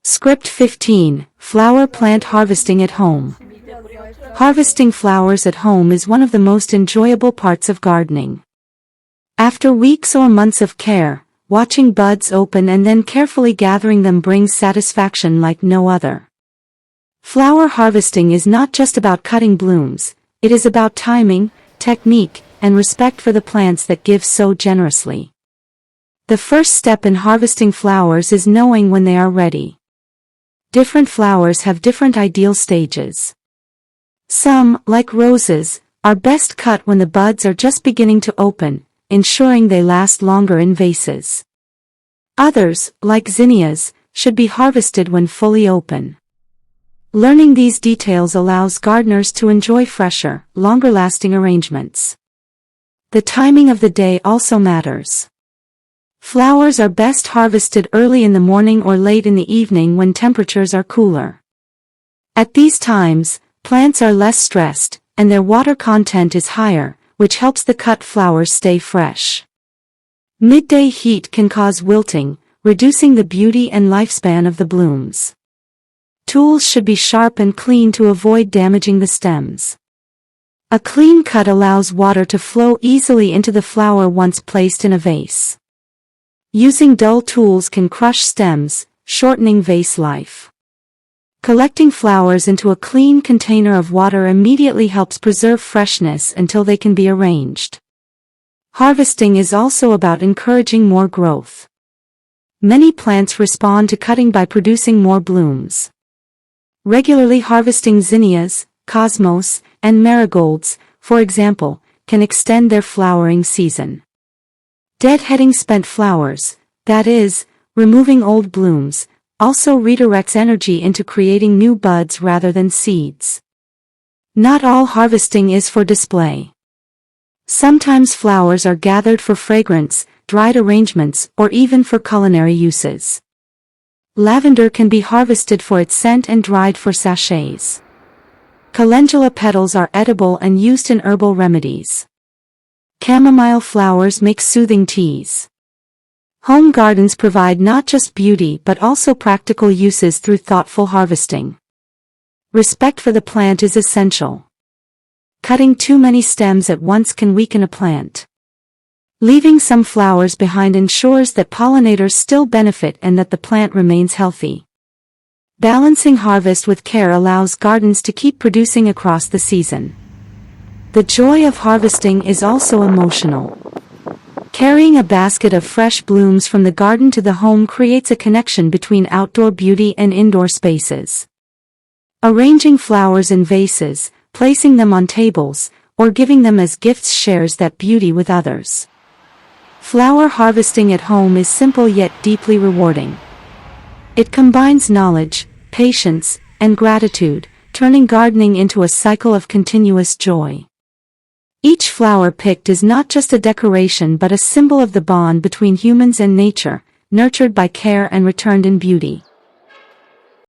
Script 15. Flower Plant Harvesting at Home. Harvesting flowers at home is one of the most enjoyable parts of gardening. After weeks or months of care, watching buds open and then carefully gathering them brings satisfaction like no other. Flower harvesting is not just about cutting blooms, it is about timing, technique, and respect for the plants that give so generously. The first step in harvesting flowers is knowing when they are ready. Different flowers have different ideal stages. Some, like roses, are best cut when the buds are just beginning to open, ensuring they last longer in vases. Others, like zinnias, should be harvested when fully open. Learning these details allows gardeners to enjoy fresher, longer-lasting arrangements. The timing of the day also matters. Flowers are best harvested early in the morning or late in the evening when temperatures are cooler. At these times, plants are less stressed, and their water content is higher, which helps the cut flowers stay fresh. Midday heat can cause wilting, reducing the beauty and lifespan of the blooms. Tools should be sharp and clean to avoid damaging the stems. A clean cut allows water to flow easily into the flower once placed in a vase. Using dull tools can crush stems, shortening vase life. Collecting flowers into a clean container of water immediately helps preserve freshness until they can be arranged. Harvesting is also about encouraging more growth. Many plants respond to cutting by producing more blooms. Regularly harvesting zinnias, cosmos, and marigolds, for example, can extend their flowering season. Deadheading spent flowers, that is, removing old blooms, also redirects energy into creating new buds rather than seeds. Not all harvesting is for display. Sometimes flowers are gathered for fragrance, dried arrangements, or even for culinary uses. Lavender can be harvested for its scent and dried for sachets. Calendula petals are edible and used in herbal remedies. Chamomile flowers make soothing teas. Home gardens provide not just beauty but also practical uses through thoughtful harvesting. Respect for the plant is essential. Cutting too many stems at once can weaken a plant. Leaving some flowers behind ensures that pollinators still benefit and that the plant remains healthy. Balancing harvest with care allows gardens to keep producing across the season. The joy of harvesting is also emotional. Carrying a basket of fresh blooms from the garden to the home creates a connection between outdoor beauty and indoor spaces. Arranging flowers in vases, placing them on tables, or giving them as gifts shares that beauty with others. Flower harvesting at home is simple yet deeply rewarding. It combines knowledge, patience, and gratitude, turning gardening into a cycle of continuous joy. Each flower picked is not just a decoration but a symbol of the bond between humans and nature, nurtured by care and returned in beauty.